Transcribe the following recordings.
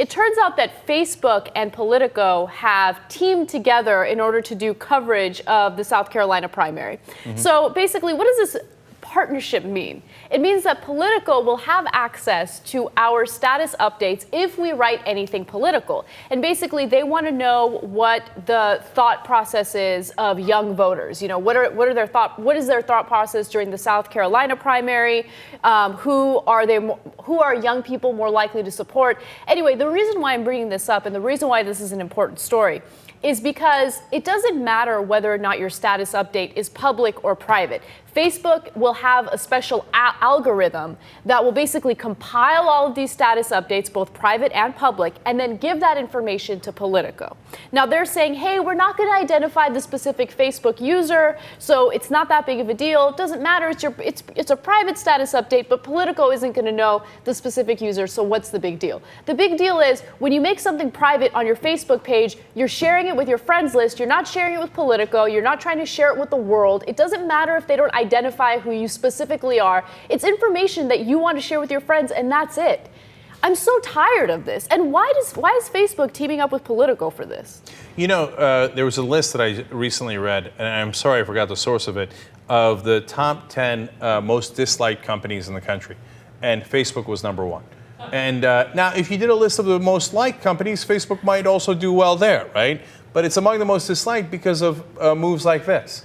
It turns out that Facebook and Politico have teamed together in order to do coverage of the South Carolina primary. So basically, what does this partnership mean? It means that Politico will have access to our status updates if we write anything political. And basically, they want to know what the thought process is of young voters. You know, what is their thought process during the South Carolina primary? Who are young people more likely to support? Anyway, the reason why I'm bringing this up and the reason why this is an important story is because it doesn't matter whether or not your status update is public or private. Facebook will have a special algorithm that will basically compile all of these status updates, both private and public, and then give that information to Politico. Now they're saying, hey, we're not going to identify the specific Facebook user, so it's not that big of a deal. It doesn't matter. It's a private status update, but Politico isn't going to know the specific user, so what's the big deal? The big deal is when you make something private on your Facebook page, you're sharing it with your friends list. You're not sharing it with Politico. You're not trying to share it with the world. It doesn't matter if they don't identify who you specifically are. It's information that you want to share with your friends, and that's it. I'm so tired of this. And why is Facebook teaming up with Politico for this? You know, there was a list that I recently read, and I'm sorry I forgot the source of it, of the top 10 most disliked companies in the country, and Facebook was number one. And now, if you did a list of the most liked companies, Facebook might also do well there, right? But it's among the most disliked because of moves like this.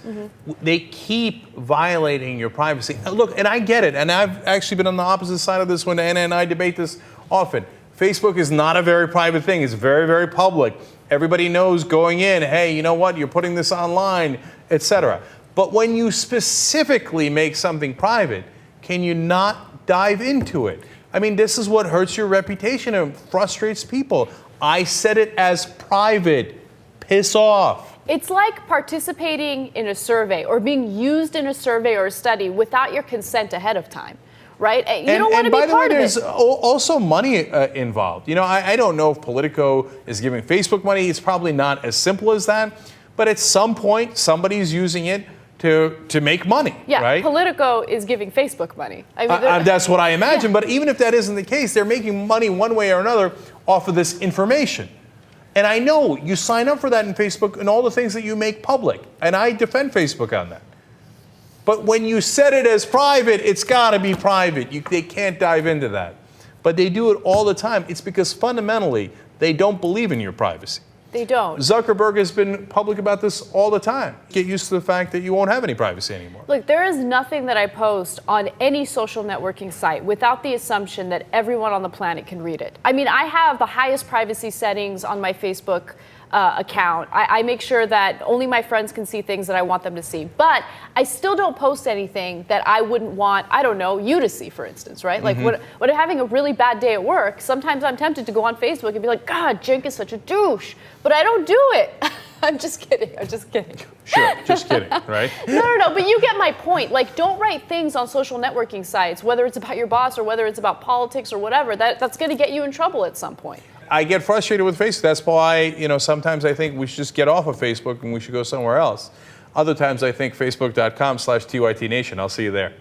They keep violating your privacy. Look, and I get it, and I've actually been on the opposite side of this when Anna and I debate this often. Facebook is not a very private thing. It's very, very public. Everybody knows going in, hey, you know what, you're putting this online, etc. But when you specifically make something private, can you not dive into it? I mean, this is what hurts your reputation and frustrates people. I said it as private. Piss off. It's like participating in a survey or being used in a survey or a study without your consent ahead of time, right? You don't want to be part of it. And by the way, there's also money involved. You know, I don't know if Politico is giving Facebook money. It's probably not as simple as that. But at some point, somebody's using it to make money, yeah, right? Politico is giving Facebook money. I mean, that's what I imagine. Yeah. But even if that isn't the case, they're making money one way or another off of this information. And I know you sign up for that in Facebook and all the things that you make public. And I defend Facebook on that. But when you set it as private, it's got to be private. They can't dive into that. But they do it all the time. It's because fundamentally, they don't believe in your privacy. They don't. Zuckerberg has been public about this all the time. Get used to the fact that you won't have any privacy anymore. Look, there is nothing that I post on any social networking site without the assumption that everyone on the planet can read it. I mean, I have the highest privacy settings on my Facebook account. I make sure that only my friends can see things that I want them to see. But I still don't post anything that I wouldn't want, I don't know, you to see, for instance, right? Like when I'm having a really bad day at work, sometimes I'm tempted to go on Facebook and be like, God, Cenk is such a douche. But I don't do it. I'm just kidding. I'm just kidding. Sure, just kidding, right? No, but you get my point. Like, don't write things on social networking sites, whether it's about your boss or whether it's about politics or whatever. That's going to get you in trouble at some point. I get frustrated with Facebook. That's why, you know, sometimes I think we should just get off of Facebook and we should go somewhere else. Other times I think facebook.com/TYT Nation. I'll see you there.